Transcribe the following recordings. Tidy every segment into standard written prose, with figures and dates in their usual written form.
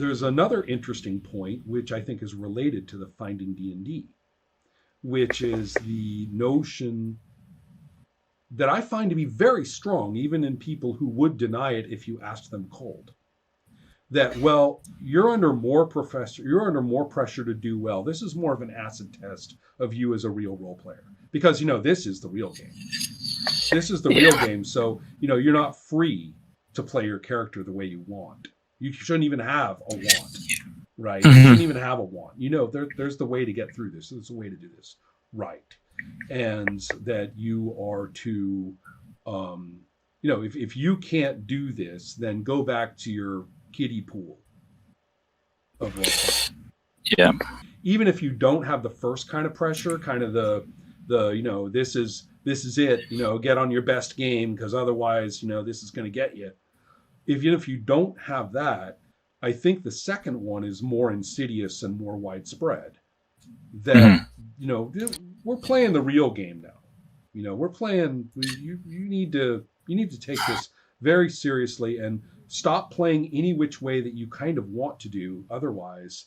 there's another interesting point, which I think is related to the Finding D&D, which is the notion that I find to be very strong, even in people who would deny it if you asked them cold. That, well, you're under more pressure to do well. This is more of an acid test of you as a real role player, because this is the real game. This is the real game. So you're not free to play your character the way you want. You shouldn't even have a want, right? You shouldn't even have a want. There's the way to get through this. There's a way to do this, right? And that you are to, if you can't do this, then go back to your kiddie pool of role playing. Yeah. Even if you don't have the first kind of pressure, kind of the this is it, get on your best game, because otherwise, this is going to get you. If you don't have that, I think the second one is more insidious and more widespread. That we're playing the real game now. We're playing. You need to take this very seriously and stop playing any which way that you kind of want to do otherwise,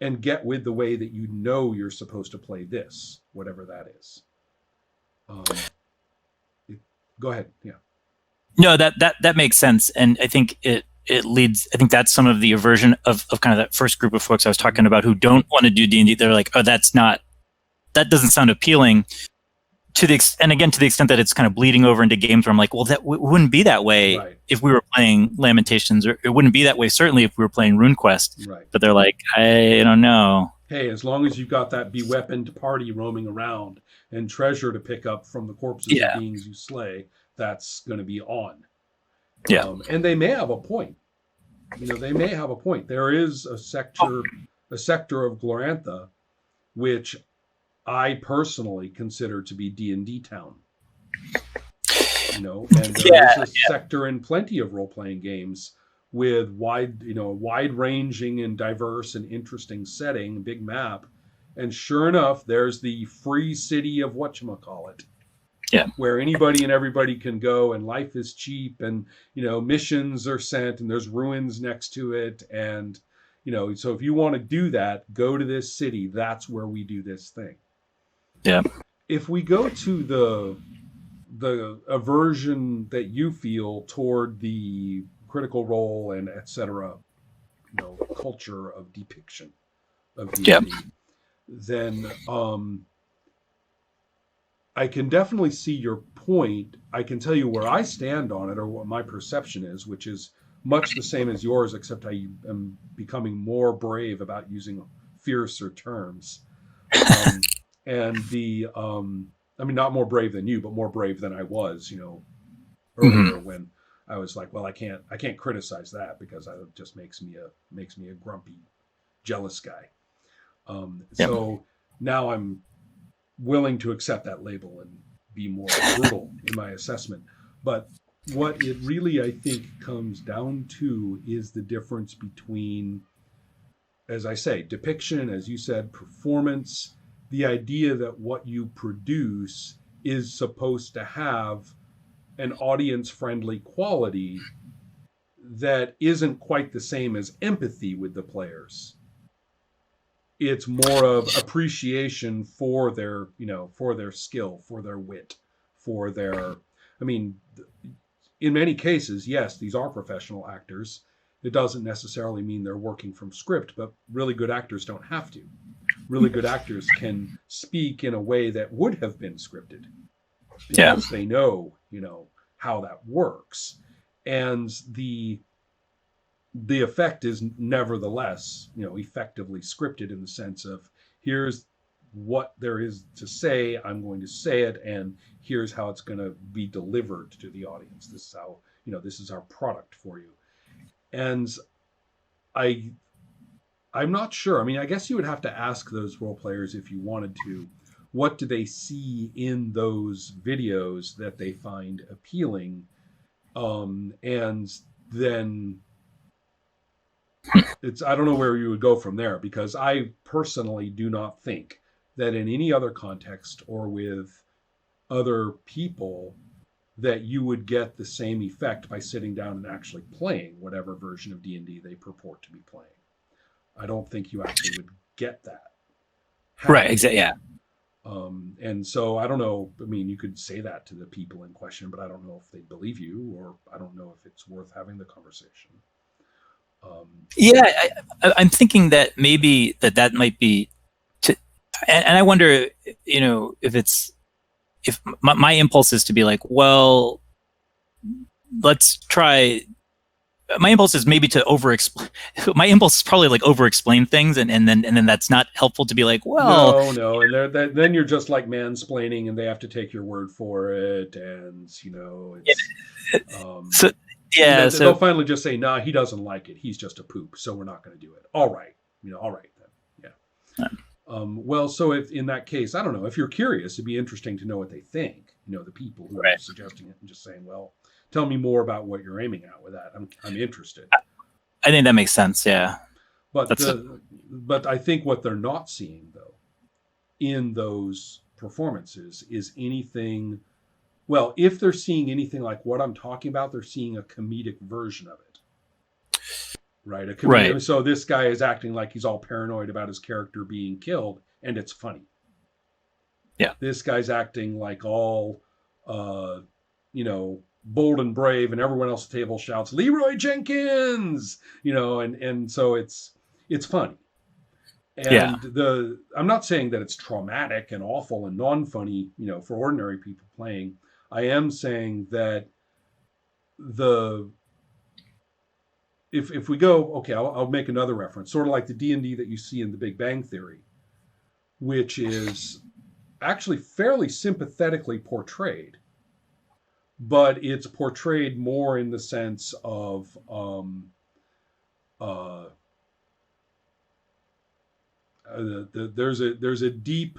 and get with the way that you're supposed to play this, whatever that is. Go ahead. Yeah. No, that makes sense, and I think it leads. I think that's some of the aversion of kind of that first group of folks I was talking about who don't want to do D&D. They're like, oh, that doesn't sound appealing. To the extent that it's kind of bleeding over into games where I'm like, well, that wouldn't be that way if we were playing Lamentations, or it wouldn't be that way certainly if we were playing RuneQuest. Right. But they're like, I don't know. Hey, as long as you've got that beweaponed party roaming around and treasure to pick up from the corpses of beings you slay, that's going to be on. Yeah. And they may have a point. They may have a point. There is a sector of Glorantha, which I personally consider to be D&D town. And there is a sector in plenty of role-playing games with wide-ranging and diverse and interesting setting, big map. And sure enough, there's the free city of whatchamacallit. Yeah. Where anybody and everybody can go, and life is cheap, and missions are sent, and there's ruins next to it, and so if you want to do that, go to this city. That's where we do this thing. Yeah. If we go to the aversion that you feel toward the Critical Role and etc., culture of depiction of D&D, then I can definitely see your point. I can tell you where I stand on it, or what my perception is, which is much the same as yours, except I am becoming more brave about using fiercer terms. And not more brave than you, but more brave than I was, earlier when I was like, well, I can't criticize that because it just makes me a grumpy, jealous guy. So now I'm willing to accept that label and be more brutal in my assessment. But what it really, I think, comes down to is the difference between, as I say, depiction, as you said, performance, the idea that what you produce is supposed to have an audience-friendly quality that isn't quite the same as empathy with the players. It's more of appreciation for their, for their skill, for their wit, for their, in many cases, yes, these are professional actors. It doesn't necessarily mean they're working from script, but really good actors don't have to. Really good actors can speak in a way that would have been scripted because they know, how that works. And the effect is nevertheless, effectively scripted in the sense of, here's what there is to say, I'm going to say it, and here's how it's going to be delivered to the audience. This is how, this is our product for you. And I'm not sure. I guess you would have to ask those role players, if you wanted to, what do they see in those videos that they find appealing? And then I don't know where you would go from there, because I personally do not think that in any other context or with other people, that you would get the same effect by sitting down and actually playing whatever version of D&D they purport to be playing. I don't think you actually would get that. Right. Exactly. Yeah. And so I don't know. I mean, you could say that to the people in question, but I don't know if they believe you, or I don't know if it's worth having the conversation. Yeah, I'm thinking that maybe that might be, and I wonder, if my impulse is to be like, well, let's try. My impulse is maybe to over-explain. My impulse is probably like over-explain things, and then that's not helpful to be like, well, no, and then you're just like mansplaining, and they have to take your word for it, and it's so yeah, they'll finally just say, nah, he doesn't like it. He's just a poop, so we're not going to do it. All right, all right then, yeah. Well, so if in that case, I don't know. If you're curious, it'd be interesting to know what they think. The people who are suggesting it and just saying, well, tell me more about what you're aiming at with that. I'm interested. I think that makes sense. Yeah. But I think what they're not seeing though in those performances is anything. Well, if they're seeing anything like what I'm talking about, they're seeing a comedic version of it. Right. Right. So this guy is acting like he's all paranoid about his character being killed, and it's funny. Yeah. This guy's acting like all, bold and brave, and everyone else at the table shouts Leroy Jenkins, and so it's funny. And I'm not saying that it's traumatic and awful and non-funny, for ordinary people playing. I am saying that if we go, okay, I'll make another reference, sort of like the D&D that you see in The Big Bang Theory, which is actually fairly sympathetically portrayed. But it's portrayed more in the sense of there's a deep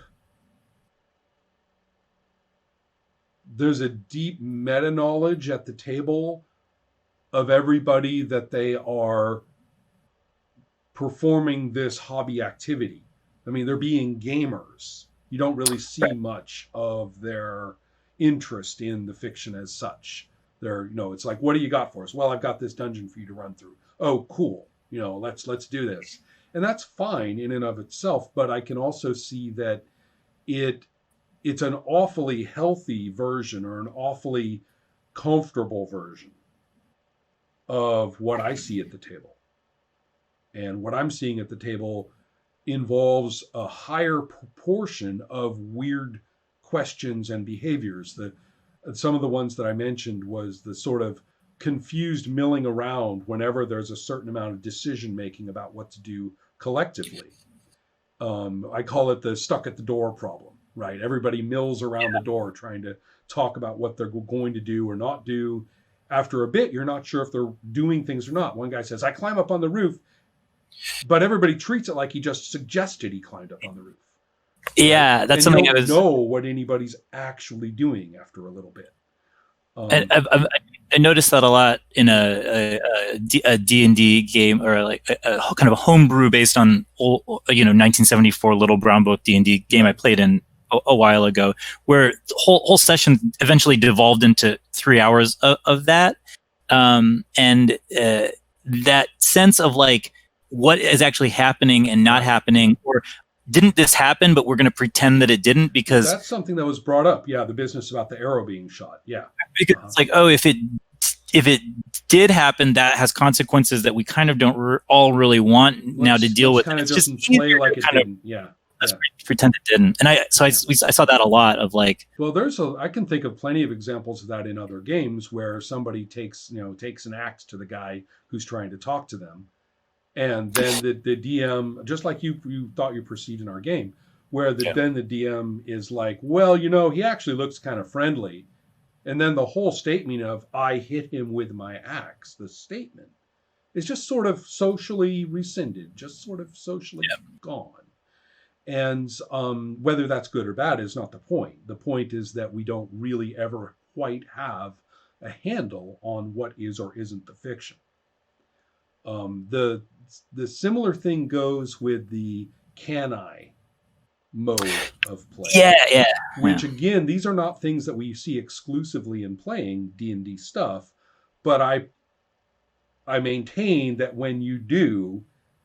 meta knowledge at the table of everybody that they are performing this hobby activity. I mean, they're being gamers. You don't really see much of their interest in the fiction as such. It's like, what do you got for us? Well, I've got this dungeon for you to run through. Oh, cool. Let's do this. And that's fine in and of itself, but I can also see that it's an awfully healthy version, or an awfully comfortable version of what I see at the table. And what I'm seeing at the table involves a higher proportion of weird questions and behaviors. Some of the ones that I mentioned was the sort of confused milling around whenever there's a certain amount of decision making about what to do collectively. I call it the stuck at the door problem, right? Everybody mills around the door trying to talk about what they're going to do or not do. After a bit, you're not sure if they're doing things or not. One guy says, I climb up on the roof, but everybody treats it like he just suggested he climbed up on the roof. Yeah, that's something you don't know what anybody's actually doing after a little bit. I noticed that a lot in a D&D game, or like a kind of a homebrew based on 1974 Little Brown Book D&D game I played in a while ago, where the whole session eventually devolved into 3 hours of that, and that sense of like what is actually happening and not happening, or didn't this happen, but we're going to pretend that it didn't, because that's something that was brought up. Yeah, the business about the arrow being shot. Yeah, because it's like, oh, if it did happen, that has consequences that we kind of don't all really want now to deal with. Kind of just play like it didn't. Yeah. Let's pretend it didn't. And I saw that a lot of like. Well, I can think of plenty of examples of that in other games where somebody takes an axe to the guy who's trying to talk to them. And then the DM, just like you thought you proceed in our game, where then the DM is like, well, he actually looks kind of friendly. And then the whole statement of, I hit him with my axe, the statement, is just sort of socially rescinded, just sort of socially gone. And whether that's good or bad is not the point. The point is that we don't really ever quite have a handle on what is or isn't the fiction. The similar thing goes with the can I mode of play. Yeah. Which again, these are not things that we see exclusively in playing D&D stuff, but I maintain that when you do,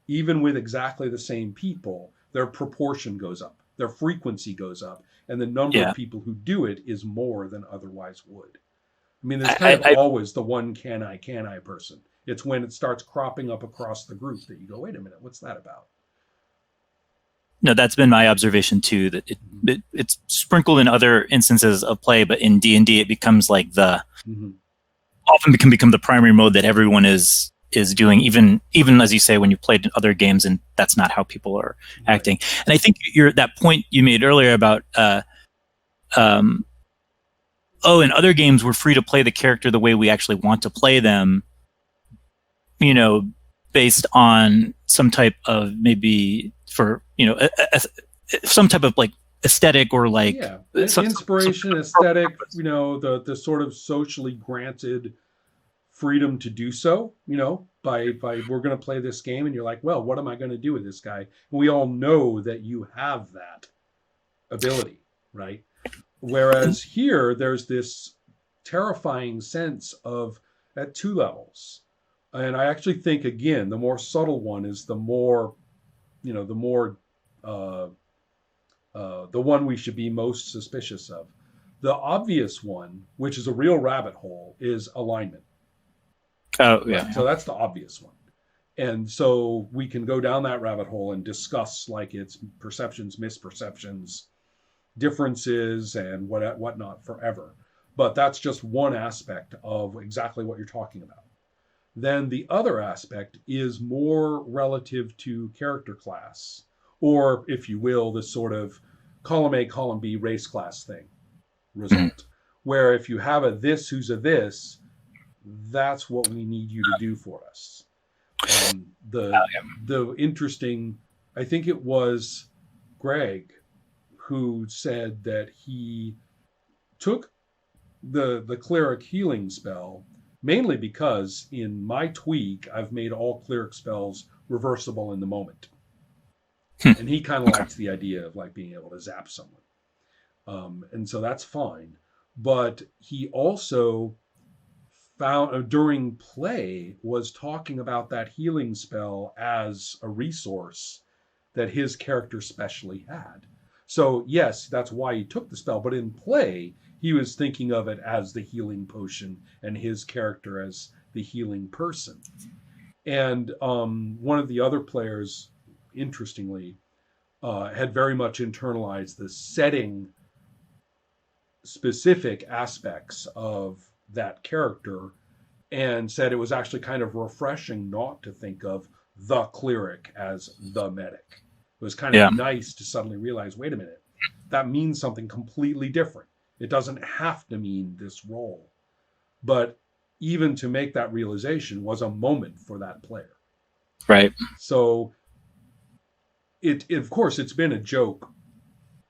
even with exactly the same people, their proportion goes up, their frequency goes up, and the number of people who do it is more than otherwise would. I mean, there's kind of always the one can I person. It's when it starts cropping up across the group that you go, wait a minute, what's that about? No, that's been my observation too. That it's sprinkled in other instances of play, but in D&D it becomes like the often can become the primary mode that everyone is doing. Even as you say, when you played in other games, and that's not how people are acting. And I think that point you made earlier about in other games we're free to play the character the way we actually want to play them. You know, based on some type of maybe for some type of like aesthetic or like inspiration, aesthetic, the sort of socially granted freedom to do so, by we're going to play this game, and you're like, well, what am I going to do with this guy? And we all know that you have that ability, right? Whereas here there's this terrifying sense of at two levels. And I actually think, again, the more subtle one is the more the one we should be most suspicious of. The obvious one, which is a real rabbit hole, is alignment. Oh, yeah. So that's the obvious one. And so we can go down that rabbit hole and discuss like its perceptions, misperceptions, differences, and whatnot forever. But that's just one aspect of exactly what you're talking about. Then the other aspect is more relative to character class, or if you will, the sort of column A, column B race class thing result, where if you have a this who's a this, that's what we need you to do for us. The interesting, I think it was Greg who said that he took the cleric healing spell mainly because in my tweak, I've made all cleric spells reversible in the moment. And he kind of likes the idea of like being able to zap someone. And so that's fine. But he also found during play was talking about that healing spell as a resource that his character specially had. So yes, that's why he took the spell. But in play, he was thinking of it as the healing potion and his character as the healing person. And one of the other players, interestingly, had very much internalized the setting specific aspects of that character and said it was actually kind of refreshing not to think of the cleric as the medic. It was kind of nice to suddenly realize, wait a minute, that means something completely different. It doesn't have to mean this role. But even to make that realization was a moment for that player. Right. So it of course, it's been a joke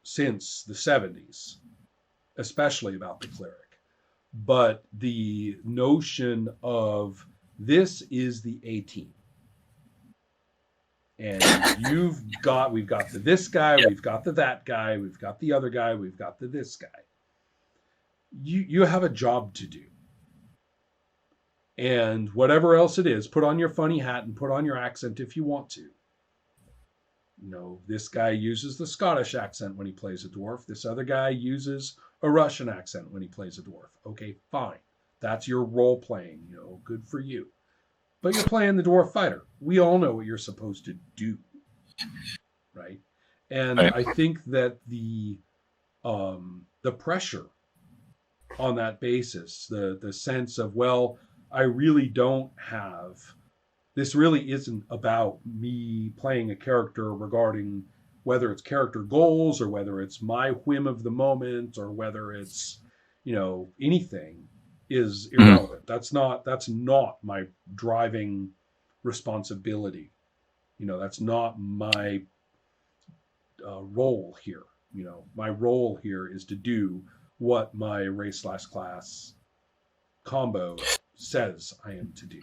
since the 70s, especially about the cleric. But the notion of this is the A-team. And we've got the this guy, we've got the that guy, we've got the other guy, we've got the this guy. You have a job to do. And whatever else it is, put on your funny hat and put on your accent if you want to. This guy uses the Scottish accent when he plays a dwarf. This other guy uses a Russian accent when he plays a dwarf. Okay, fine. That's your role playing, good for you. But you're playing the dwarf fighter. We all know what you're supposed to do, right? And I think that the pressure on that basis, the sense of, well, I really don't have, this really isn't about me playing a character regarding whether it's character goals or whether it's my whim of the moment or whether it's, anything is irrelevant. That's not my driving responsibility. That's not my role here. My role here is to do what my race/class combo says I am to do.